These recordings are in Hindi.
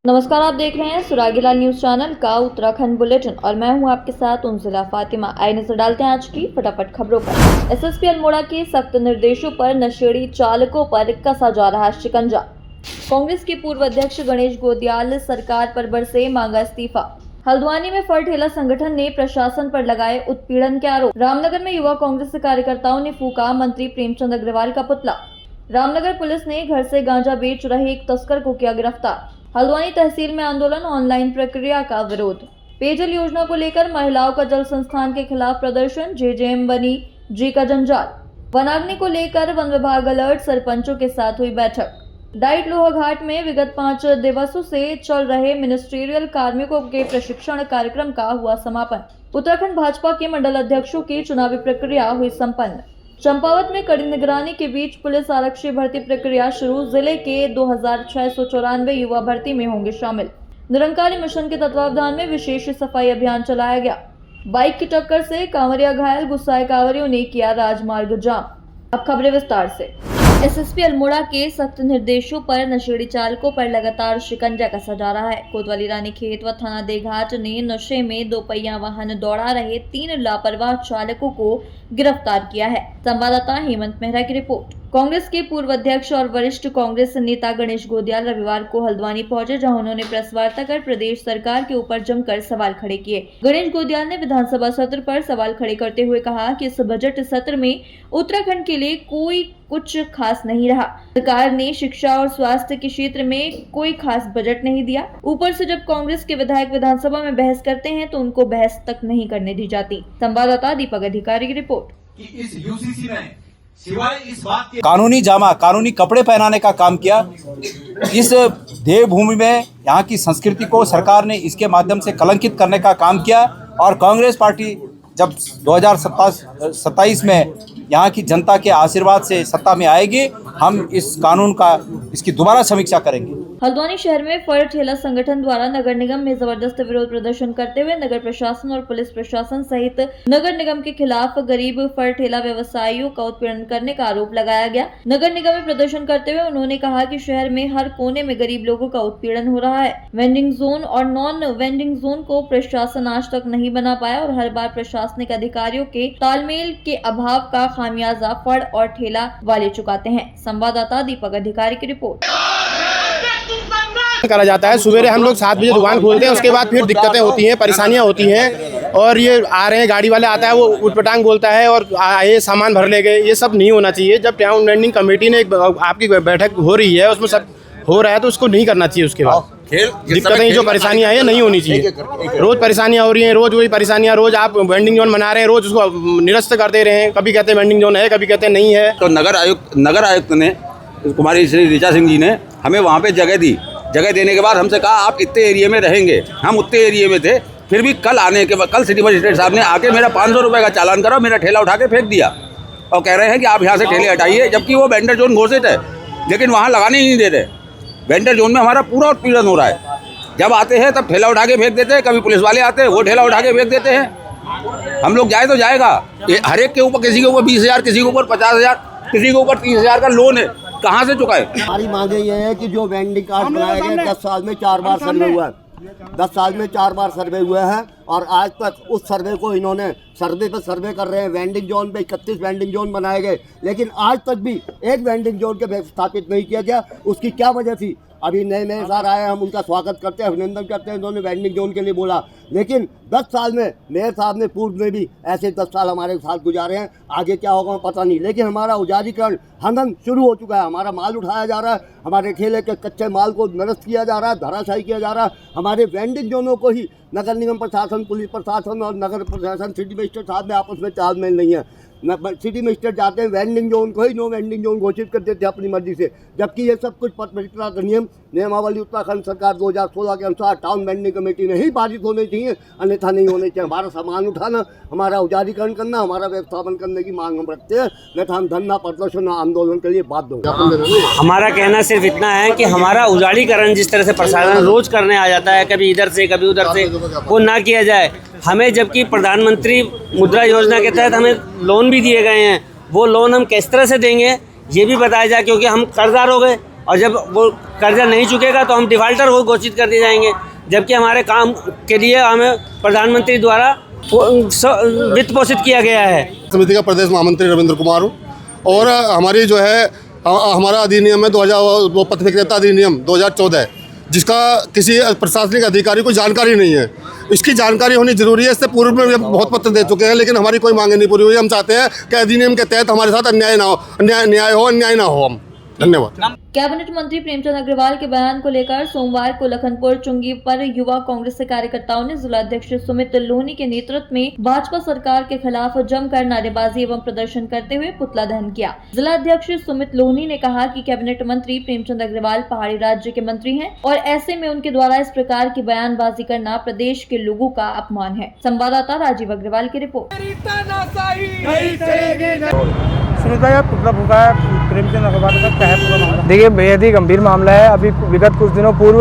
नमस्कार, आप देख रहे हैं सुरागीला न्यूज चैनल का उत्तराखंड बुलेटिन और मैं हूं आपके साथ उनजिला फातिमा। आइए नजर डालते हैं आज की फटाफट खबरों पर। एसएसपी अल्मोड़ा के सख्त निर्देशों पर नशेड़ी चालकों पर कसा जा रहा है शिकंजा। कांग्रेस के पूर्व अध्यक्ष गणेश गोदियाल सरकार पर बरसे मांगा इस्तीफा। हल्द्वानी में फल ठेला संगठन ने प्रशासन पर लगाए उत्पीड़न के आरोप। रामनगर में युवा कांग्रेस कार्यकर्ताओं ने फूका मंत्री प्रेमचंद अग्रवाल का पुतला। रामनगर पुलिस ने घर से गांजा बेच रहे एक तस्कर को किया गिरफ्तार। हल्द्वानी तहसील में आंदोलन, ऑनलाइन प्रक्रिया का विरोध। पेयजल योजना को लेकर महिलाओं का जल संस्थान के खिलाफ प्रदर्शन, जेजेएम बनी जी का जंजाल। वनाग्नि को लेकर वन विभाग अलर्ट, सरपंचों के साथ हुई बैठक। डाइट लोहाघाट में विगत 5 दिवसों से चल रहे मिनिस्ट्रियल कार्मिकों के प्रशिक्षण कार्यक्रम का हुआ समापन। उत्तराखंड भाजपा के मंडल अध्यक्षों की चुनावी प्रक्रिया हुई संपन्न। चंपावत में कड़ी निगरानी के बीच पुलिस आरक्षी भर्ती प्रक्रिया शुरू। जिले के 2694 युवा भर्ती में होंगे शामिल। निरंकारी मिशन के तत्वावधान में विशेष सफाई अभियान चलाया गया। बाइक की टक्कर से कांवरिया घायल, गुस्साए कांवरियों ने किया राजमार्ग जाम। अब खबरें विस्तार से। एसएसपी अल्मोड़ा के सख्त निर्देशों पर नशेड़ी चालकों पर लगातार शिकंजा कसा जा रहा है। कोतवाली रानीखेत व थाना देघाट ने नशे में दोपहिया वाहन दौड़ा रहे 3 लापरवाह चालकों को गिरफ्तार किया है। संवाददाता हेमंत मेहरा की रिपोर्ट। कांग्रेस के पूर्व अध्यक्ष और वरिष्ठ कांग्रेस नेता गणेश गोदियाल रविवार को हल्द्वानी पहुंचे, जहां उन्होंने प्रेस वार्ता कर प्रदेश सरकार के ऊपर जमकर सवाल खड़े किए। गणेश गोदियाल ने विधानसभा सत्र पर सवाल खड़े करते हुए कहा कि इस बजट सत्र में उत्तराखंड के लिए कोई कुछ खास नहीं रहा। सरकार ने शिक्षा और स्वास्थ्य के क्षेत्र में कोई खास बजट नहीं दिया। ऊपर से जब कांग्रेस के विधायक विधानसभा में बहस करते हैं तो उनको बहस तक नहीं करने दी जाती। संवाददाता दीपक अधिकारी की रिपोर्ट। कि इस यूसीसी में सिवाय इस बात के कानूनी जामा, कानूनी कपड़े पहनाने का काम किया। इस देवभूमि में यहाँ की संस्कृति को सरकार ने इसके माध्यम से कलंकित करने का काम किया। और कांग्रेस पार्टी जब 2027 में यहाँ की जनता के आशीर्वाद से सत्ता में आएगी, हम इस कानून का इसकी दोबारा समीक्षा करेंगे। हल्द्वानी शहर में फल ठेला संगठन द्वारा नगर निगम में जबरदस्त विरोध प्रदर्शन करते हुए नगर प्रशासन और पुलिस प्रशासन सहित नगर निगम के खिलाफ गरीब फल ठेला व्यवसायियों का उत्पीड़न करने का आरोप लगाया गया। नगर निगम में प्रदर्शन करते हुए उन्होंने कहा कि शहर में हर कोने में गरीब लोगों का उत्पीड़न हो रहा है। वेंडिंग जोन और नॉन वेंडिंग जोन को प्रशासन आज तक नहीं बना पाया और हर बार प्रशासनिक अधिकारियों के तालमेल के अभाव का खामियाजा फल और ठेला वाले चुकाते हैं। संवाददाता दीपक अधिकारी की रिपोर्ट। करा जाता है। सुबह हम लोग 7 बजे दुकान खोलते हैं, उसके बाद फिर दिक्कतें होती हैं, परेशानियां होती हैं। और ये आ रहे हैं, गाड़ी वाले आता है, वो उटपटांग बोलता है और ये सामान भर ले गए। ये सब नहीं होना चाहिए। जब टाउन वेंडिंग कमेटी ने आपकी बैठक हो रही है, उसमें सब हो रहा है, तो उसको नहीं करना चाहिए। उसके बाद दिक्कतें जो परेशानियां हैं नहीं होनी चाहिए। रोज परेशानियां हो रही हैं, रोज वही परेशानियां। रोज आप वेंडिंग जोन बना रहे हैं, रोज उसको निरस्त कर दे रहे हैं। कभी कहते हैं वेंडिंग जोन है, कभी कहते हैं नहीं है। तो नगर आयुक्त ने, कुमारी श्री ऋचा सिंह जी ने हमें वहाँ पे जगह दी। जगह देने के बाद हमसे कहा आप इतने एरिया में रहेंगे। हम उतने एरिया में थे। फिर भी कल आने के बाद कल सिटी मजिस्ट्रेट साहब ने आके मेरा 500 रुपये का चालान करा, मेरा ठेला उठा के फेंक दिया और कह रहे हैं कि आप यहाँ से ठेले हटाइए, जबकि वो वेंडर जोन घोषित है, लेकिन वहाँ लगाने ही नहीं दे रहे। वेंडर जोन में हमारा पूरा उत्पीड़न हो रहा है। जब आते हैं तब ठेला उठा के फेंक देते हैं, कभी पुलिस वाले आते हैं वो ठेला उठा के फेंक देते हैं। हम लोग जाए तो जाएगा। हर एक के ऊपर, किसी के ऊपर 20,000, किसी के ऊपर 50,000, किसी के ऊपर 30,000 का लोन है। कहाँ से चुकाए? हमारी मांगे ये है कि जो वेंडिंग कार्ड बनाए गए 10 साल में 4 बार सर्वे हुआ है। 10 साल में 4 बार सर्वे हुए हैं और आज तक उस सर्वे को इन्होंने सर्वे पे सर्वे कर रहे हैं। वेंडिंग जोन पे 31 वेंडिंग जोन बनाए गए, लेकिन आज तक भी एक वेंडिंग जोन के स्थापित नहीं किया गया। उसकी क्या वजह थी? अभी नए मेयर साहब आए, हम उनका स्वागत करते हैं, अभिनंदन करते हैं। उन्होंने वेंडिंग जोन के लिए बोला, लेकिन 10 साल में मेयर साहब ने पूर्व में भी ऐसे 10 साल हमारे साथ गुजारे हैं। आगे क्या होगा पता नहीं, लेकिन हमारा उजारीकरण हनन शुरू हो चुका है। हमारा माल उठाया जा रहा है, हमारे ठेले के कच्चे माल को नष्ट किया जा रहा है, धराशायी किया जा रहा है। हमारे वेंडिंग जोनों को ही नगर निगम प्रशासन, पुलिस प्रशासन और नगर प्रशासन, सिटी मजिस्ट्रेट साहब में आपस में तालमेल नहीं है। सिटी मजिस्ट्रेट जाते हैं, वेंडिंग जोन को ही नो वेंडिंग जोन घोषित कर देते हैं अपनी मर्जी से, जबकि ये सब कुछ पत्रकारिता का नियमावली उत्तराखंड सरकार 2016 के अनुसार टाउन वेंडिंग कमेटी में ही पारित होने चाहिए, अन्यथा नहीं होने चाहिए। हमारा सामान उठाना, हमारा उजारीकरण करना, हमारा व्यवस्थापन करने की मांग हम रखते हैं, नहीं तो हम धरना प्रदर्शन आंदोलन के लिए बाध्य होंगे। हमारा कहना सिर्फ इतना है कि हमारा उजारीकरण जिस तरह से प्रशासन रोज करने आ जाता है, कभी इधर से कभी उधर से, वो ना किया जाए। हमें जबकि प्रधानमंत्री मुद्रा योजना के तहत हमें लोन भी दिए गए हैं, वो लोन हम किस तरह से देंगे ये भी बताया जाए, क्योंकि हम कर्जदार हो गए। और जब वो कर्जा नहीं चुकेगा तो हम डिफाल्टर को घोषित कर दिए जाएंगे, जबकि हमारे काम के लिए हमें प्रधानमंत्री द्वारा वित्त पोषित किया गया है। समिति का प्रदेश महामंत्री रविंद्र कुमार हूँ और हमारी जो है हमारा अधिनियम है 2000 वो पथ विक्रेता अधिनियम 2014, जिसका किसी प्रशासनिक अधिकारी को जानकारी नहीं है। इसकी जानकारी होनी जरूरी है। इससे पूर्व में हम बहुत पत्र दे चुके हैं, लेकिन हमारी कोई मांगे नहीं पूरी हुई। हम चाहते हैं कि अधिनियम के तहत हमारे साथ अन्याय ना हो, अन्याय ना हो। हम धन्यवाद। कैबिनेट मंत्री प्रेमचंद अग्रवाल के बयान को लेकर सोमवार को लखनपुर चुंगी पर युवा कांग्रेस के कार्यकर्ताओं ने जिलाध्यक्ष सुमित लोहनी के नेतृत्व में भाजपा सरकार के खिलाफ जमकर नारेबाजी एवं प्रदर्शन करते हुए पुतला दहन किया। जिलाध्यक्ष सुमित लोहनी ने कहा कि कैबिनेट मंत्री प्रेमचंद अग्रवाल पहाड़ी राज्य के मंत्री हैं और ऐसे में उनके द्वारा इस प्रकार की बयानबाजी करना प्रदेश के लोगों का अपमान है। संवाददाता राजीव अग्रवाल की रिपोर्ट। पुतला फूका है प्रेमचंद अग्रवाल का, क्या है पूरा मामला? देखिए, बेहद ही गंभीर मामला है। अभी विगत कुछ दिनों पूर्व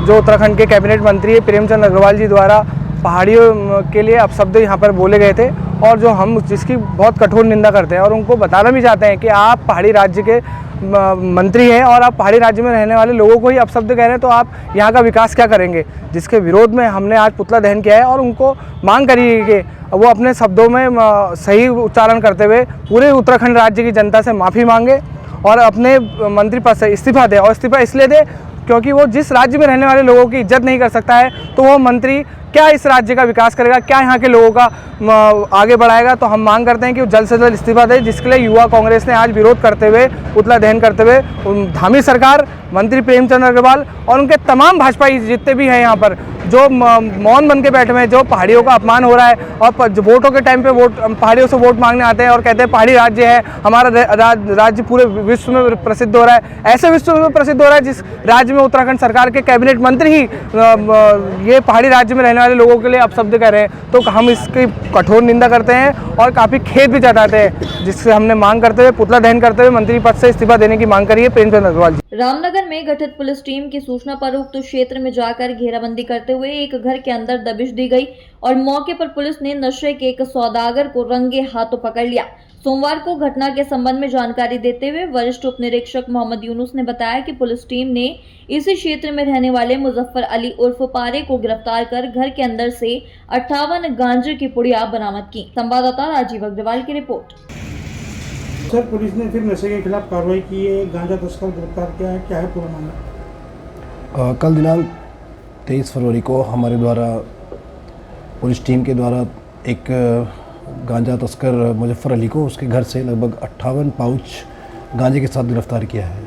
जो उत्तराखंड के कैबिनेट मंत्री प्रेमचंद अग्रवाल जी द्वारा पहाड़ियों के लिए अपशब्द यहाँ पर बोले गए थे और जो हम जिसकी बहुत कठोर निंदा करते हैं और उनको बताना भी चाहते हैं कि आप पहाड़ी राज्य के मंत्री हैं और आप पहाड़ी राज्य में रहने वाले लोगों को ही अपशब्द कह रहे हैं, तो आप यहाँ का विकास क्या करेंगे? जिसके विरोध में हमने आज पुतला दहन किया है और उनको मांग करी है कि वो अपने शब्दों में सही उच्चारण करते हुए पूरे उत्तराखंड राज्य की जनता से माफ़ी मांगे और अपने मंत्री पद से इस्तीफा दे। और इस्तीफा इसलिए दे क्योंकि वो जिस राज्य में रहने वाले लोगों की इज्जत नहीं कर सकता है, तो वो मंत्री क्या इस राज्य का विकास करेगा, क्या यहाँ के लोगों का आगे बढ़ाएगा? तो हम मांग करते हैं कि वो जल्द से जल्द इस्तीफा दे, जिसके लिए युवा कांग्रेस ने आज विरोध करते हुए पुतला दहन करते हुए धामी सरकार, मंत्री प्रेमचंद अग्रवाल और उनके तमाम भाजपा जितने भी हैं यहाँ पर जो मौन बन के बैठे हुए हैं, जो पहाड़ियों का अपमान हो रहा है और जो वोटों के टाइम पे पहाड़ियों से वोट मांगने आते हैं और कहते हैं पहाड़ी राज्य है हमारा, राज्य पूरे विश्व में प्रसिद्ध हो रहा है। ऐसे विश्व में प्रसिद्ध हो रहा है जिस राज्य में उत्तराखंड सरकार के कैबिनेट मंत्री ही ये पहाड़ी राज्य में रहने वाले लोगों के लिए अपशब्द कर रहे हैं, तो हम इसकी कठोर निंदा करते हैं और काफ़ी खेद भी जताते हैं, जिससे हमने मांग करते हुए पुतला दहन करते हुए मंत्री पद से इस्तीफा देने की मांग करी है प्रेमचंद अग्रवाल जी। रामनगर में गठित पुलिस टीम की सूचना पर उक्त क्षेत्र में जाकर घेराबंदी करते हुए एक घर के अंदर दबिश दी गई और मौके पर पुलिस ने नशे के एक सौदागर को रंगे हाथों पकड़ लिया। सोमवार को घटना के संबंध में जानकारी देते हुए वरिष्ठ उप निरीक्षक मोहम्मद यूनुस ने बताया कि पुलिस टीम ने इसी क्षेत्र में रहने वाले मुजफ्फर अली उर्फ पारे को गिरफ्तार कर घर के अंदर से 58 गांजे की पुड़िया बरामद की। संवाददाता राजीव अग्रवाल की रिपोर्ट। सर, पुलिस ने फिर नशे के खिलाफ कार्रवाई की है, गांजा तस्कर गिरफ्तार किया है, क्या है पूरा मामला? कल दिनांक 23 फरवरी को हमारे द्वारा पुलिस टीम के द्वारा एक गांजा तस्कर मुजफ्फर अली को उसके घर से लगभग 58 पाउच गांजे के साथ गिरफ्तार किया है।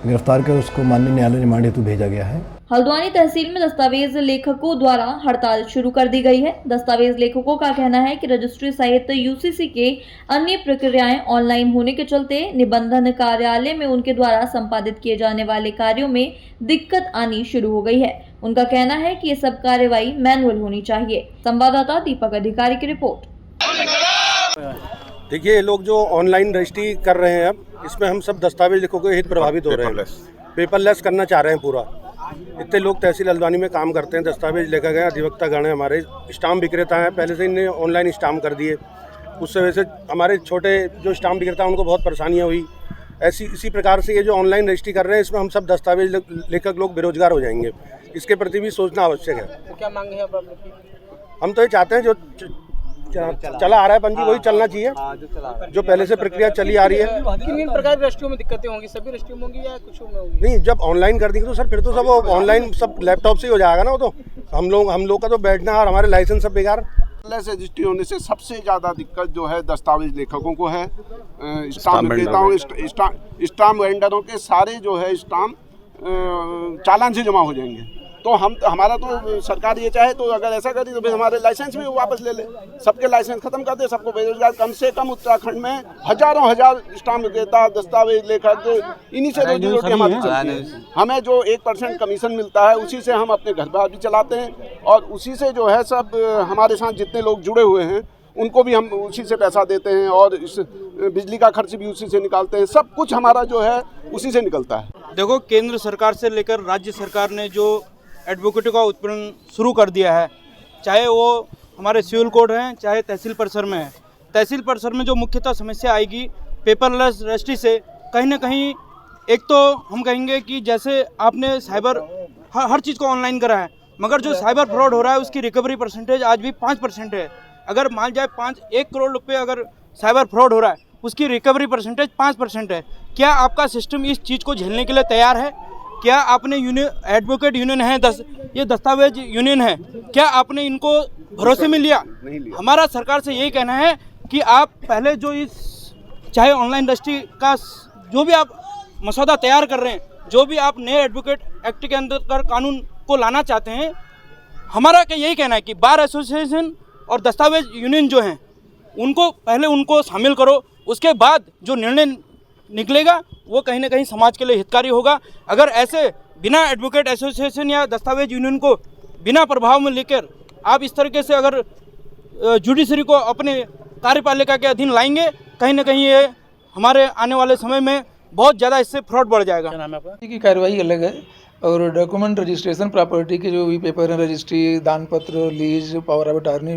गिरफ्तार कर उसको माननीय न्यायालय रिमांड हेतु भेजा गया है। हल्द्वानी तहसील में दस्तावेज लेखकों द्वारा हड़ताल शुरू कर दी गई है। दस्तावेज लेखकों का कहना है कि रजिस्ट्री सहित यूसीसी के अन्य प्रक्रियाएं ऑनलाइन होने के चलते निबंधन कार्यालय में उनके द्वारा संपादित किए जाने वाले कार्यों में दिक्कत आनी शुरू हो गई है। उनका कहना है कि ये सब कार्यवाही मैनुअल होनी चाहिए। संवाददाता दीपक अधिकारी की रिपोर्ट। देखिए, लोग जो ऑनलाइन रजिस्ट्री कर रहे हैं, अब इसमें हम सब दस्तावेज लेखकों के हित प्रभावित हो रहे हैं। पेपरलेस करना चाह रहे हैं पूरा। इतने लोग तहसील हल्द्वानी में काम करते हैं, दस्तावेज लेखक हैं, अधिवक्ता गण हैं, हमारे स्टाम्प विक्रेता हैं, पहले से इन्हें ऑनलाइन स्टाम्प कर दिए। उससे वजह से हमारे छोटे जो स्टाम्प विक्रेता हैं उनको बहुत परेशानियाँ हुई। इसी प्रकार से ये जो ऑनलाइन रजिस्ट्री कर रहे हैं, इसमें हम सब दस्तावेज लेखक लोग बेरोजगार हो जाएंगे। इसके प्रति भी सोचना आवश्यक है। तो क्या मांग है आप लोग की? हम तो ये चाहते हैं जो चला आ रहा है पंजी वही चलना चाहिए, जो पहले से प्रक्रिया चली आ रही है। किन प्रकार की रजिस्ट्रियों में दिक्कतें होंगी? सभी रजिस्ट्रियों में होंगी या कुछ में होंगी? नहीं, जब ऑनलाइन कर देंगे तो सर फिर तो सब ऑनलाइन सब लैपटॉप से ही हो जाएगा ना। वो तो हम लोग का तो बैठना और हमारे लाइसेंस सब बेकार। रजिस्ट्री होने से सबसे ज़्यादा दिक्कत जो है दस्तावेज लेखकों को है। स्टाम्प विक्रेताओं, स्टाम्प वेंडरों के सारे जो है स्टाम्प चालान से जमा हो जाएंगे। तो हमारा तो सरकार ये चाहे तो अगर ऐसा करी तो फिर हमारे लाइसेंस भी वापस ले ले, सबके लाइसेंस खत्म कर दे, सबको बेरोजगार। कम से कम उत्तराखंड में हजार स्टाम्प विक्रेता, दस्तावेज लेखक, इन्हीं से रोजी रोटी हमारी चलती है। हमें जो 1% कमीशन मिलता है उसी से हम अपने घर बार भी चलाते हैं और उसी से जो है सब हमारे साथ जितने लोग जुड़े हुए हैं उनको भी हम उसी से पैसा देते हैं और इस बिजली का खर्च भी उसी से निकालते हैं। सब कुछ हमारा जो है उसी से निकलता है। देखो, केंद्र सरकार से लेकर राज्य सरकार ने जो एडवोकेटों का उत्पीड़न शुरू कर दिया है, चाहे वो हमारे सिविल कोर्ट हैं, चाहे तहसील परिसर में है। तहसील परिसर में जो मुख्यतः समस्या आएगी पेपरलेस रजिस्ट्री से, कहीं ना कहीं एक तो हम कहेंगे कि जैसे आपने साइबर हर चीज़ को ऑनलाइन करा है, मगर जो साइबर फ्रॉड हो रहा है उसकी रिकवरी परसेंटेज आज भी 5% है। अगर मान जाए 1 करोड़ रुपये अगर साइबर फ्रॉड हो रहा है, उसकी रिकवरी परसेंटेज 5% है। क्या आपका सिस्टम इस चीज़ को झेलने के लिए तैयार है? क्या आपने एडवोकेट यूनियन है, ये दस्तावेज यूनियन है, क्या आपने इनको भरोसे में लिया? हमारा सरकार से यही कहना है कि आप पहले जो इस चाहे ऑनलाइन इंडस्ट्री का जो भी आप मसौदा तैयार कर रहे हैं, जो भी आप नए एडवोकेट एक्ट के अंदर कानून को लाना चाहते हैं, हमारा क्या यही कहना है कि बार एसोसिएशन और दस्तावेज यूनियन जो हैं उनको पहले उनको शामिल करो, उसके बाद जो निर्णय निकलेगा वो कहीं ना कहीं समाज के लिए हितकारी होगा। अगर ऐसे बिना एडवोकेट एसोसिएशन या दस्तावेज यूनियन को बिना प्रभाव में लेकर आप इस तरीके से अगर जुडिशरी को अपने कार्यपालिका के अधीन लाएंगे, कहीं ना कहीं ये हमारे आने वाले समय में बहुत ज़्यादा इससे फ्रॉड बढ़ जाएगा। की कार्रवाई अलग है और डॉक्यूमेंट रजिस्ट्रेशन, प्रॉपर्टी के जो भी पेपर हैं, रजिस्ट्री, दान पत्र, लीज, पावर ऑफ अटॉर्नी,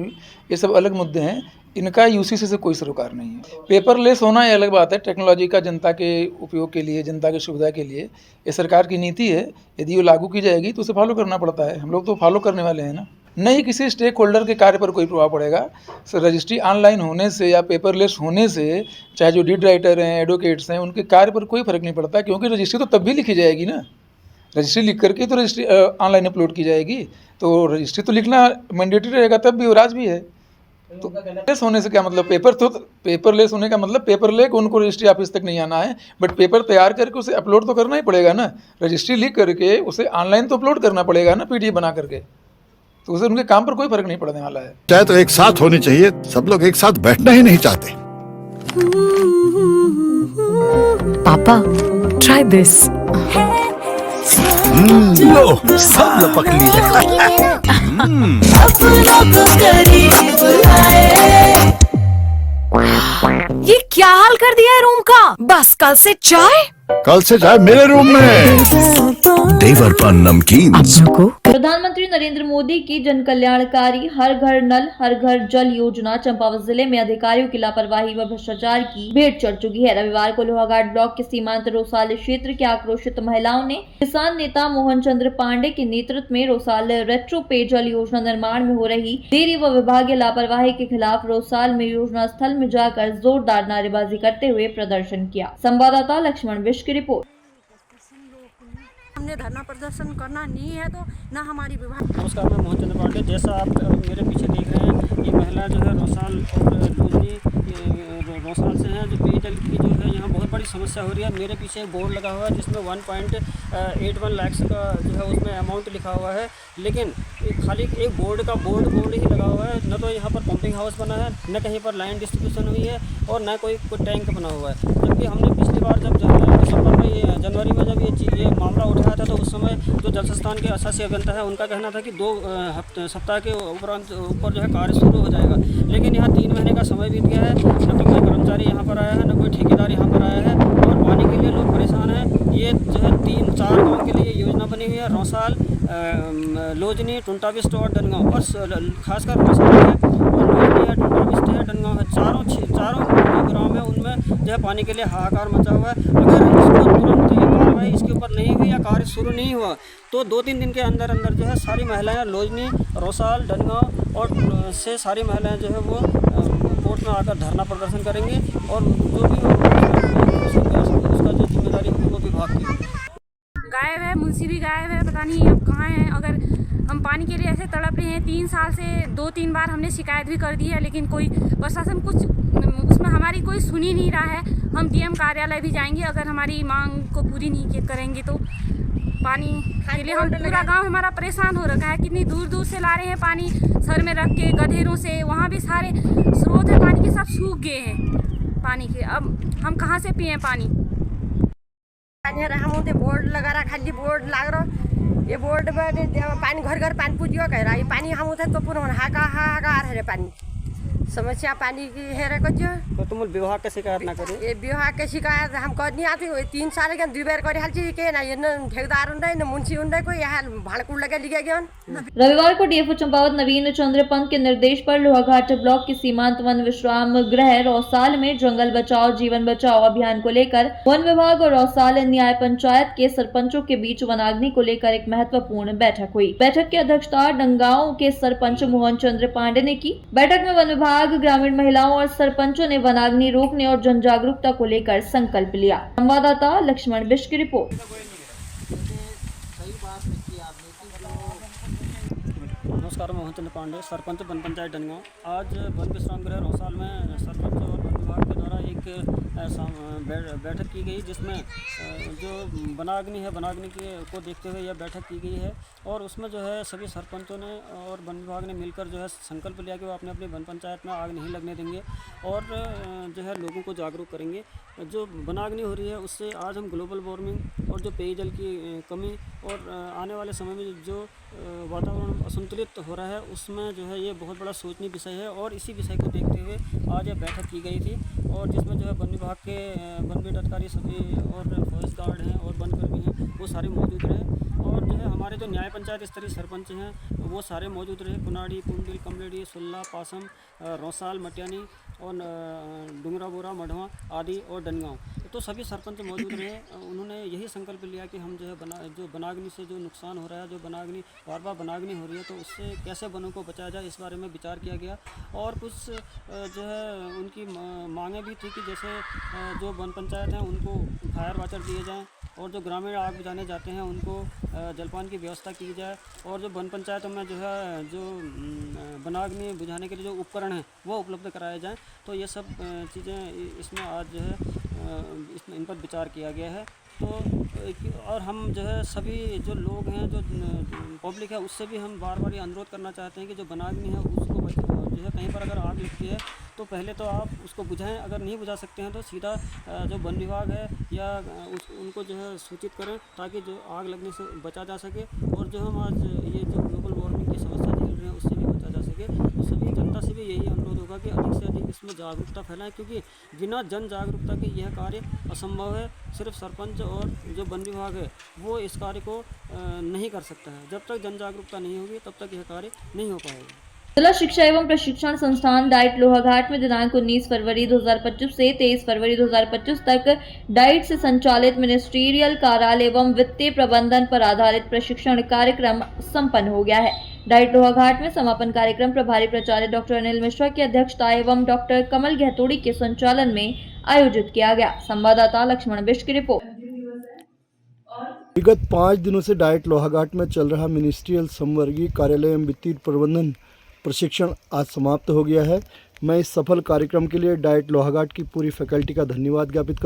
ये सब अलग मुद्दे हैं। इनका यूसीसी से कोई सरोकार नहीं है। पेपरलेस होना ये अलग बात है, टेक्नोलॉजी का जनता के उपयोग के लिए, जनता की सुविधा के लिए ये सरकार की नीति है। यदि वो लागू की जाएगी तो उसे फॉलो करना पड़ता है। हम लोग तो फॉलो करने वाले हैं ना। नहीं किसी स्टेक होल्डर के कार्य पर कोई प्रभाव पड़ेगा। रजिस्ट्री ऑनलाइन होने से या पेपरलेस होने से, चाहे जो डीड राइटर हैं, एडवोकेट्स हैं, उनके कार्य पर कोई फर्क नहीं पड़ता, क्योंकि रजिस्ट्री तो तब भी लिखी जाएगी ना। रजिस्ट्री लिख करके तो रजिस्ट्री ऑनलाइन अपलोड की जाएगी, तो रजिस्ट्री तो लिखना मैंडेटरी रहेगा, तब भी और आज भी है। तो लेस होने से क्या मतलब? पेपरलेस होने का मतलब पेपर लेकर उनको रजिस्ट्री ऑफिस तक नहीं आना है, बट पेपर तैयार करके उसे अपलोड तो करना ही पड़ेगा ना। रजिस्ट्री लिख करके उसे ऑनलाइन तो अपलोड करना पड़ेगा ना, पीडीएफ बना करके। तो उसे उनके काम पर कोई फर्क नहीं पड़ने वाला है। चाहे तो एक साथ होनी चाहिए, सब लोग एक साथ बैठना ही नहीं चाहते। पापा ट्राई दिस। लो सब लपक लिए। ये क्या हाल कर दिया है रूम का? बस कल से चाय मेरे रूम में। देवर पर नमकीन। प्रधानमंत्री नरेंद्र मोदी की जन कल्याणकारी हर घर नल हर घर जल योजना चंपावत जिले में अधिकारियों की लापरवाही व भ्रष्टाचार की भेंट चढ़ चुकी है। रविवार को लोहाघाट ब्लॉक के सीमांत रोसाल क्षेत्र के आक्रोशित महिलाओं ने किसान नेता मोहन चंद्र पांडे के नेतृत्व में रोसाल रेट्रो पेयजल योजना निर्माण में हो रही देरी व विभागीय लापरवाही के खिलाफ रोसाल में योजना स्थल में जाकर जोरदार नारेबाजी करते हुए प्रदर्शन किया। संवाददाता लक्ष्मण विश की रिपोर्ट। हमने धरना प्रदर्शन करना नहीं है तो ना हमारी विभाग। नमस्कार, मैं मोहन चंद्र पांडे। जैसा आप मेरे पीछे देख रहे हैं, ये महिला जो है रोसाल और लूजनी रोसाल से हैं, जो पेयजल की जो है यहाँ बहुत बड़ी समस्या हो रही है। मेरे पीछे एक बोर्ड लगा हुआ है जिसमें 1.81 लाख का जो है उसमें अमाउंट लिखा हुआ है, लेकिन खाली एक बोर्ड ही लगा हुआ है। न तो यहाँ पर पंपिंग हाउस बना है, न कहीं पर लाइन डिस्ट्रीब्यूशन हुई है और न कोई टैंक बना हुआ है। जबकि हमने पिछली बार जब दिसंबर में जनवरी में जब ये मामला उठाया था, तो उस समय जो जल संस्थान के अशासी अभियंता है उनका कहना था कि 2 सप्ताह के ऊपर जो है कार्य शुरू हो जाएगा। लेकिन यहाँ 3 महीने का समय बीत गया है, न तो कोई कर्मचारी यहाँ पर आया है, न कोई ठेकेदार यहाँ पर आया है और पानी के लिए लोग परेशान हैं। ये जो है 3-4 गाँव के लिए योजना बनी हुई है, रोसाल, लोजनी, टुंटाबिस्ट और डनगांव, और खासकर रोसाल है और लोजनी है, टुंटाबिस्ट है, डनगांव है। चारों गाँव में उनमें जो है पानी के लिए हाहाकार मचा हुआ है। अगर इसको तुरंत कार्रवाई इसके ऊपर नहीं हुई या कार्य शुरू नहीं हुआ तो 2-3 दिन के अंदर जो है सारी महिलाएं लोजनी, रोसाल, डनगांव और से सारी महिलाएं जो है वो कोर्ट में आकर धरना प्रदर्शन करेंगे और जो भी उसका जो जिम्मेदारी होगी वो विभाग की होगी। गायब है, मुंशी भी गायब है, पता नहीं अब कहाँ हैं। अगर हम पानी के लिए ऐसे तड़प रहे हैं, 3 साल से 2-3 बार हमने शिकायत भी कर दी है, लेकिन कोई प्रशासन कुछ उसमें हमारी कोई सुन ही नहीं रहा है। हम डीएम कार्यालय भी जाएंगे, अगर हमारी मांग को पूरी नहीं करेंगे तो। पानी के लिए हम पूरा गांव हमारा परेशान हो रखा है। कितनी दूर दूर से ला रहे हैं पानी, सर में रख के गधेरों से, वहाँ भी सारे स्रोत है पानी के सब सूख गए हैं पानी के। अब हम कहाँ से पिए पानी? हम बोर्ड लगा रहा, खाली बोर्ड लाग रहा, ये बोर्ड में पानी घर घर पानी पुजियो कह रहा है। पानी हम उधर तो पूरा हाहाकार है पानी। समस्या पानी की है रे कुछ तो तुम विभाग के शिकायत ना करी ये विभाग के शिकायत हम कर नहीं आती 3 साल के 2 बार कर हाल छी के ना ये ठेकेदार उंडे न मुंशी उंडे कोई यहाँ भाड़कुड़ लगे लिखे गए। रविवार को डीएफओ चंपावत नवीन चंद्र पंत के निर्देश पर लोहाघाट ब्लॉक के सीमांत वन विश्राम गृह रौसाल में जंगल बचाओ जीवन बचाओ अभियान को लेकर वन विभाग और रौसाल न्याय पंचायत के सरपंचों के बीच वनाग्नि को लेकर एक महत्वपूर्ण बैठक हुई। बैठक की अध्यक्षता डंगाओं के सरपंच मोहन चंद्र पांडे ने की। बैठक में वन विभाग, ग्रामीण महिलाओं और सरपंचों ने वनाग्नि रोकने और जन जागरूकता को लेकर संकल्प लिया। संवाददाता लक्ष्मण बिष्ट की रिपोर्ट। नमस्कार, मोहन चंद्र पांडे, सरपंच वन पंचायत डनगांव। आज वन विश्राम गृह रौसाल में सरपंच और वन विभाग के द्वारा एक बैठक की गई, जिसमें जो वनाग्नि है वनाग्नि को देखते हुए यह बैठक की गई है। और उसमें जो है सभी सरपंचों ने और वन विभाग ने मिलकर जो है संकल्प लिया कि वो अपने अपने वन पंचायत में आग नहीं लगने देंगे और जो है लोगों को जागरूक करेंगे। जो वनाग्नि हो रही है उससे आज हम ग्लोबल वार्मिंग और जो पेयजल की कमी और आने वाले समय में जो वातावरण असंतुलित हो रहा है उसमें जो है ये बहुत बड़ा सोचनीय विषय है। और इसी विषय को देखते हुए आज यह बैठक की गई थी और जिसमें जो है वन विभाग के वन वेट अधिकारी सभी और फॉरेस्ट गार्ड हैं और वनकर्मी हैं वो सारे मौजूद रहे। और जो है हमारे जो न्याय पंचायत स्तरीय सरपंच हैं वो सारे मौजूद रहे। कुनाड़ी, पुंडिल, कमलेडी, सुल्ला, पासम, रौसाल, मटियानी और डुंगरा बोरा, मढ़वा आदि और डनगांव, तो सभी सरपंच मौजूद रहे। उन्होंने यही संकल्प लिया कि हम जो है जो वनाग्नि से जो नुकसान हो रहा है, जो वनाग्नि बार बार वनाग्नि हो रही है, तो उससे कैसे वनों को बचाया जाए इस बारे में विचार किया गया। और कुछ जो है उनकी मांगें भी थी कि जैसे जो वन पंचायत हैं उनको फायर वाचर दिए जाएँ और जो ग्रामीण आग बुझाने जाते हैं उनको जलपान की व्यवस्था की जाए। और जो वन पंचायतों में जो है जो वनाग्नि बुझाने के लिए जो उपकरण हैं वो उपलब्ध कराए जाएँ। तो ये सब चीज़ें इसमें आज जो है इन पर विचार किया गया है। तो और हम जो है सभी जो लोग हैं, जो पब्लिक है, उससे भी हम बार बार ये अनुरोध करना चाहते हैं कि जो वनाग्नि है उसको जो है कहीं पर अगर आग लगती है तो पहले तो आप उसको बुझाएं। अगर नहीं बुझा सकते हैं तो सीधा जो वन विभाग है या उनको जो है सूचित करें ताकि जो आग लगने से बचा जा सके। और जो हम आज ये जो ग्लोबल वार्मिंग की समस्या झेल रहे हैं उससे भी बचा जा सके। तो सभी जनता से भी यही अनुरोध होगा कि अधिक से अधिक इसमें जागरूकता फैलाएं, क्योंकि बिना जन जागरूकता के यह कार्य असंभव है। सिर्फ सरपंच और जो वन विभाग है वो इस कार्य को नहीं कर सकता है। जब तक जन जागरूकता नहीं होगी तब तक यह कार्य नहीं हो पाएगा। जिला शिक्षा एवं प्रशिक्षण संस्थान डाइट लोहाघाट में दिनांक 19 फरवरी 2025 से 23 फरवरी 2025 तक डाइट से संचालित मिनिस्ट्रियल कार्यालय एवं वित्तीय प्रबंधन पर आधारित प्रशिक्षण कार्यक्रम संपन्न हो गया है। डाइट लोहाघाट में समापन कार्यक्रम प्रभारी प्राचार्य डॉक्टर अनिल मिश्रा की अध्यक्षता एवं डॉक्टर कमल गहतोड़ी के संचालन में आयोजित किया गया। संवाददाता लक्ष्मण बिष्ट की रिपोर्ट। विगत 5 दिनों से डाइट लोहाघाट में चल रहा मिनिस्ट्रियल संवर्गीय कार्यालय एवं वित्तीय प्रबंधन प्रशिक्षण आज समाप्त हो गया है। मैं इस सफल कार्यक्रम के लिए डाइट लोहाघाट की पूरी फैकल्टी का धन्यवाद ज्ञापित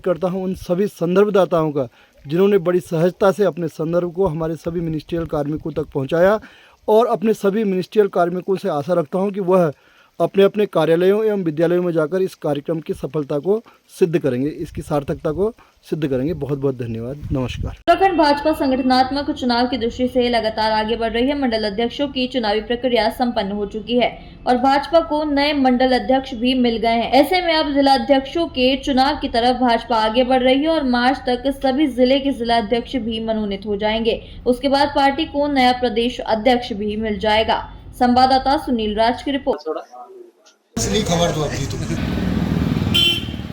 करता हूं उन सभी संदर्भदाताओं का जिन्होंने बड़ी सहजता से अपने संदर्भ को हमारे सभी मिनिस्ट्रियल कार्मिकों तक पहुंचाया। और अपने सभी मिनिस्ट्रियल कार्मिकों से आशा रखता हूं कि वह अपने अपने कार्यालयों एवं विद्यालयों में जाकर इस कार्यक्रम की सफलता को सिद्ध करेंगे, इसकी सार्थकता को सिद्ध करेंगे। बहुत बहुत धन्यवाद। नमस्कार। उत्तराखंड भाजपा संगठनात्मक चुनाव की दृष्टि से लगातार आगे बढ़ रही है। मंडल अध्यक्षों की चुनावी प्रक्रिया संपन्न हो चुकी है और भाजपा को नए मंडल अध्यक्ष भी मिल गए हैं। ऐसे में अब जिला अध्यक्षों के चुनाव की तरफ भाजपा आगे बढ़ रही है और मार्च तक सभी जिले के जिला अध्यक्ष भी मनोनीत हो जाएंगे। उसके बाद पार्टी को नया प्रदेश अध्यक्ष भी मिल जाएगा। संवाददाता सुनील राज की रिपोर्ट। खबर दो अभी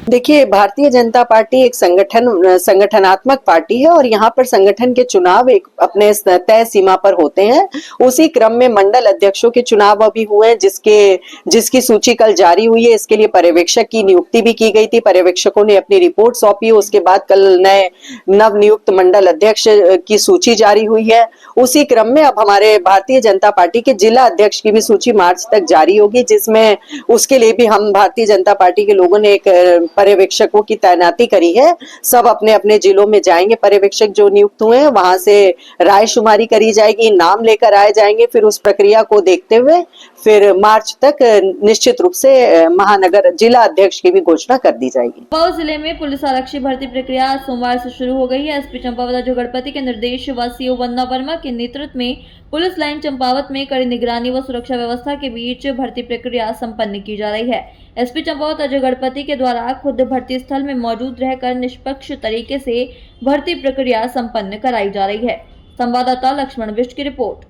देखिए, भारतीय जनता पार्टी एक संगठनात्मक पार्टी है और यहाँ पर संगठन के चुनाव एक अपने तय सीमा पर होते हैं। उसी क्रम में मंडल अध्यक्षों के चुनाव अभी हुए, जिसकी सूची कल जारी हुई है। इसके लिए पर्यवेक्षक की नियुक्ति भी की गई थी। पर्यवेक्षकों ने अपनी रिपोर्ट सौंपी। उसके बाद कल नए नव नियुक्त मंडल अध्यक्ष की सूची जारी हुई है। उसी क्रम में अब हमारे भारतीय जनता पार्टी के जिला अध्यक्ष की भी सूची मार्च तक जारी होगी, जिसमें उसके लिए भी हम भारतीय जनता पार्टी के लोगों ने एक पर्यवेक्षकों की तैनाती करी है। सब अपने अपने जिलों में जाएंगे, पर्यवेक्षक जो नियुक्त हुए हैं वहां से राय शुमारी करी जाएगी, नाम लेकर आए जाएंगे। फिर उस प्रक्रिया को देखते हुए फिर मार्च तक निश्चित रूप से महानगर जिला अध्यक्ष की भी घोषणा कर दी जाएगी। चंपावत जिले में पुलिस आरक्षी भर्ती प्रक्रिया आज सोमवार से शुरू हो गई है। एसपी चंपावत अजय गणपति के निर्देश व सीओ वंदना वर्मा के नेतृत्व में पुलिस लाइन चंपावत में कड़ी निगरानी व सुरक्षा व्यवस्था के बीच भर्ती प्रक्रिया संपन्न की जा रही है। एसपी चंपावत अजय गणपति के द्वारा खुद भर्ती स्थल में मौजूद रहकर निष्पक्ष तरीके से भर्ती प्रक्रिया संपन्न कराई जा रही है। संवाददाता लक्ष्मण बिष्ट की रिपोर्ट।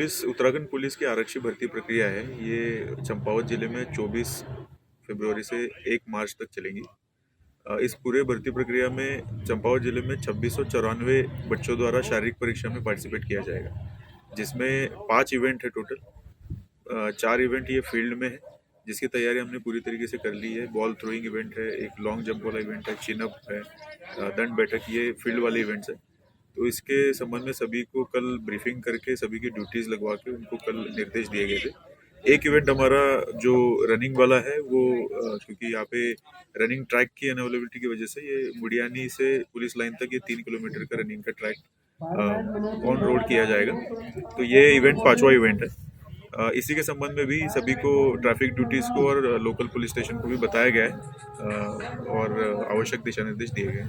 उत्तराखंड पुलिस की आरक्षी भर्ती प्रक्रिया है, ये चंपावत जिले में 24 फरवरी से 1 मार्च तक चलेंगी। इस पूरे भर्ती प्रक्रिया में चंपावत जिले में 2694 बच्चों द्वारा शारीरिक परीक्षा में पार्टिसिपेट किया जाएगा, जिसमें 5 इवेंट है टोटल। 4 इवेंट ये फील्ड में है, जिसकी तैयारी हमने पूरी तरीके से कर ली है। बॉल थ्रोइंग इवेंट है, एक लॉन्ग जंप वाला इवेंट है, चिनअप है, दंड बैठक, ये फील्ड वाले इवेंट्स है। तो इसके संबंध में सभी को कल ब्रीफिंग करके सभी की ड्यूटीज़ लगवा के उनको कल निर्देश दिए गए थे। एक इवेंट हमारा जो रनिंग वाला है वो क्योंकि यहाँ पे रनिंग ट्रैक की अनअवेलेबिलिटी की वजह से ये मुडियानी से पुलिस लाइन तक ये 3 किलोमीटर का रनिंग का ट्रैक ऑन रोड किया जाएगा। तो ये इवेंट 5वां इवेंट है। इसी के संबंध में भी सभी को ट्रैफिक ड्यूटीज़ को और लोकल पुलिस स्टेशन को भी बताया गया है और आवश्यक दिशा निर्देश दिए गए हैं।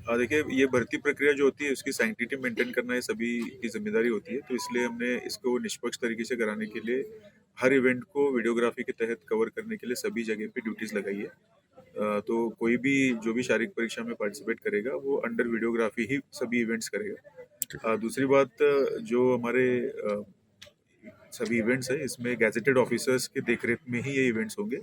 देखिए, ये भर्ती प्रक्रिया जो होती है उसकी सैंक्टिटी मेंटेन करना ये सभी की जिम्मेदारी होती है। तो इसलिए हमने इसको निष्पक्ष तरीके से कराने के लिए हर इवेंट को वीडियोग्राफी के तहत कवर करने के लिए सभी जगह पे ड्यूटीज़ लगाई है। तो कोई भी जो भी शारीरिक परीक्षा में पार्टिसिपेट करेगा वो अंडर वीडियोग्राफी ही सभी इवेंट्स करेगा। दूसरी बात, जो हमारे सभी इवेंट्स है इसमें गैजेटेड ऑफिसर्स के देखरेख में ही ये इवेंट्स होंगे।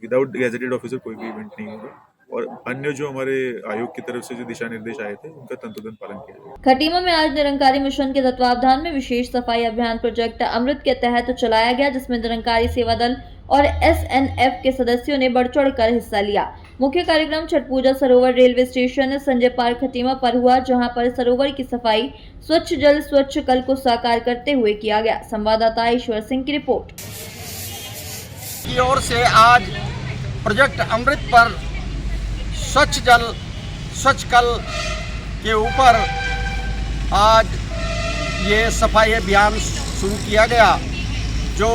विदाउट गैजेटेड ऑफिसर कोई भी इवेंट नहीं होगा। और अन्य जो हमारे आयोग की तरफ से जो दिशा निर्देश आए थे उनका तंतोतंत पालन किया जाएगा। खटीमा में आज निरंकारी मिशन के तत्वावधान में विशेष सफाई अभियान प्रोजेक्ट अमृत के तहत चलाया गया, जिसमें निरंकारी सेवा दल और SNF के सदस्यों ने बढ़ चढ़ कर हिस्सा लिया। मुख्य कार्यक्रम छठ पूजा सरोवर railway station Sanjay park Khatima पर हुआ, जहां पर सरोवर की सफाई स्वच्छ जल स्वच्छ कल को साकार करते हुए किया गया। संवाददाता ईश्वर सिंह की रिपोर्ट। की ओर से आज प्रोजेक्ट अमृत पर स्वच्छ जल स्वच्छ कल के ऊपर आज ये सफाई अभियान शुरू किया गया, जो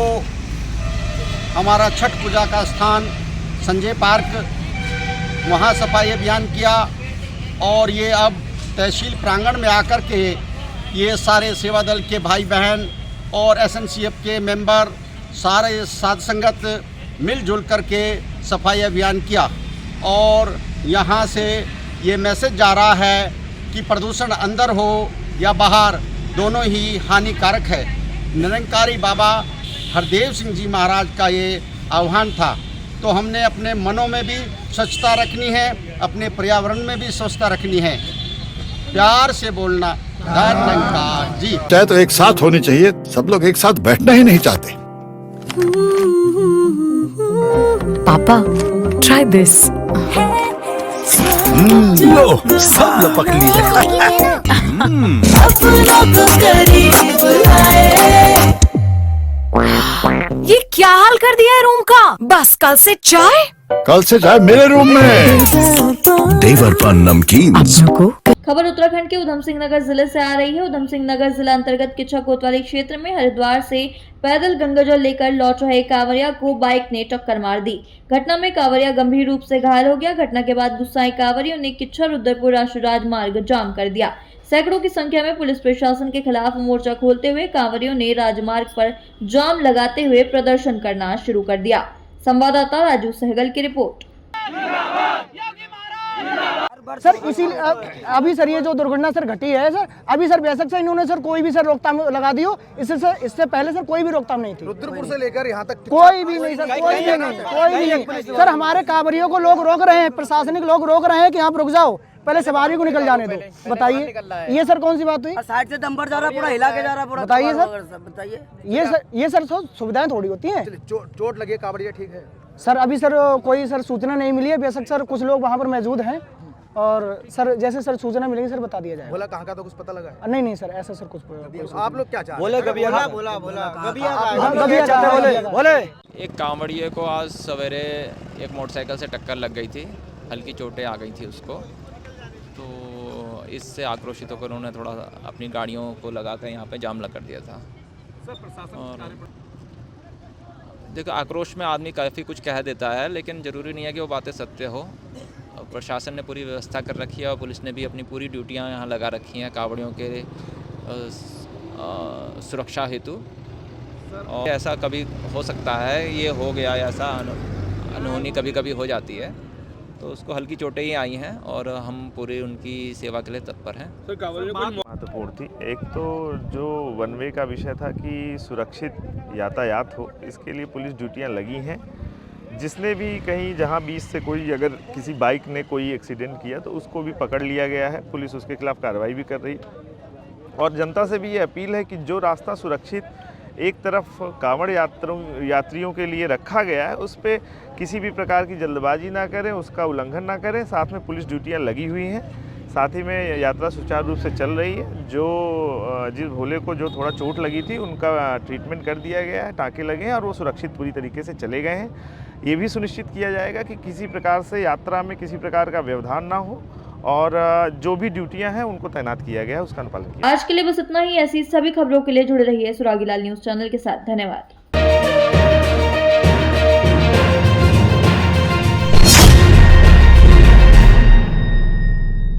हमारा छठ पूजा का स्थान संजय पार्क, वहाँ सफाई अभियान किया। और ये अब तहसील प्रांगण में आकर के ये सारे सेवा दल के भाई बहन और SNCF के मेंबर सारे साध संगत मिलजुल करके सफाई अभियान किया। और यहाँ से ये मैसेज जा रहा है कि प्रदूषण अंदर हो या बाहर दोनों ही हानिकारक है। निरंकारी बाबा हरदेव सिंह जी महाराज का ये आह्वान था। तो हमने अपने मनों में भी स्वच्छता रखनी है, अपने पर्यावरण में भी स्वच्छता रखनी है। प्यार से बोलना, धन्यवाद जी। चाहे तो एक साथ होनी चाहिए, सब लोग एक साथ बैठना ही नहीं चाहते। पापा, try this. लो, सब लपक लिए। ये क्या हाल कर दिया है रूम का? बस कल से चाय मेरे रूम में। देवर पान नमकीन। खबर उत्तराखंड के उधम सिंह नगर जिले से आ रही है। उधम सिंह नगर जिला अंतर्गत किच्छा कोतवाली क्षेत्र में हरिद्वार से पैदल गंगाजल लेकर लौट रहे कांवरिया को बाइक ने टक्कर मार दी। घटना में कांवरिया गंभीर रूप से घायल हो गया। घटना के बाद गुस्साए कांवरियों ने किच्छा रुद्रपुर राष्ट्रीय राजमार्ग जाम कर दिया। सैकड़ों की संख्या में पुलिस प्रशासन के खिलाफ मोर्चा खोलते हुए कांवरियों ने राजमार्ग पर जाम लगाते हुए प्रदर्शन करना शुरू कर दिया। संवाददाता राजू सहगल की रिपोर्ट। सर अभी सर ये जो दुर्घटना सर घटी है सर, अभी सर बेशक से इन्होंने सर कोई भी सर रोकथाम लगा दी हो, इससे पहले सर कोई भी रोकथाम नहीं थी। रुद्रपुर से लेकर यहाँ तक कोई भी नहीं सर, कोई भी नहीं सर। हमारे कांवरियों को लोग रोक रहे हैं, प्रशासनिक लोग रोक रहे हैं कि आप रुक जाओ, पहले सवारी को निकल जाने दो। बताइए ये सर कौन सी बात हुई? साइड से डंपर जा रहा, पूरा हिला के जा रहा, पूरा। बताइए सर, बताइए ये सर सुविधाएं थोड़ी होती हैं। चोट लगी कांवरिया ठीक है सर? अभी सर कोई सर सूचना नहीं मिली है। बेशक सर कुछ लोग वहाँ पर मौजूद हैं और सर जैसे सर सूचना मिलेगी सर बता दिया जाएगा। बोला कहाँ का तो कुछ पता लगा? नहीं सर ऐसा सर कुछ आप लोग क्या चाहते? बोले गबिया बोले एक कांवड़िए को आज सवेरे एक मोटरसाइकिल से टक्कर लग गई थी, हल्की चोटें आ गई थी उसको, तो इससे आक्रोशित होकर उन्होंने थोड़ा अपनी गाड़ियों को लगाकर यहाँ पे जाम कर दिया था। सर प्रशासन और देखो, आक्रोश में आदमी काफ़ी कुछ कह देता है, लेकिन ज़रूरी नहीं है कि वो बातें सत्य हो। प्रशासन ने पूरी व्यवस्था कर रखी है और पुलिस ने भी अपनी पूरी ड्यूटियाँ यहाँ लगा रखी हैं कांवड़ियों के सुरक्षा हेतु। और ऐसा कभी हो सकता है, ये हो गया, ऐसा अनहोनी कभी कभी हो जाती है, तो उसको हल्की चोटें ही आई हैं और हम पूरी उनकी सेवा के लिए तत्पर हैं। महत्वपूर्ण थी। एक तो जो वन वे का विषय था कि सुरक्षित यातायात हो, इसके लिए पुलिस ड्यूटियां लगी हैं। जिसने भी कहीं जहां बीच से कोई अगर किसी बाइक ने कोई एक्सीडेंट किया तो उसको भी पकड़ लिया गया है, पुलिस उसके खिलाफ कार्रवाई भी कर रही है। और जनता से भी ये अपील है कि जो रास्ता सुरक्षित एक तरफ कांवड़ यात्रियों के लिए रखा गया है, उस पर किसी भी प्रकार की जल्दबाजी ना करें, उसका उल्लंघन ना करें। साथ में पुलिस ड्यूटियां लगी हुई हैं, साथ ही में यात्रा सुचारू रूप से चल रही है। जो जिस भोले को जो थोड़ा चोट लगी थी उनका ट्रीटमेंट कर दिया गया है, टाँके लगे हैं और वो सुरक्षित पूरी तरीके से चले गए हैं। ये भी सुनिश्चित किया जाएगा कि किसी प्रकार से यात्रा में किसी प्रकार का व्यवधान ना हो और जो भी ड्यूटियां हैं उनको तैनात किया गया है, उसका अनुपालन किया। आज के लिए बस इतना ही। ऐसी सभी खबरों के लिए जुड़े रहिए सुरागीलाल न्यूज चैनल के साथ। धन्यवाद।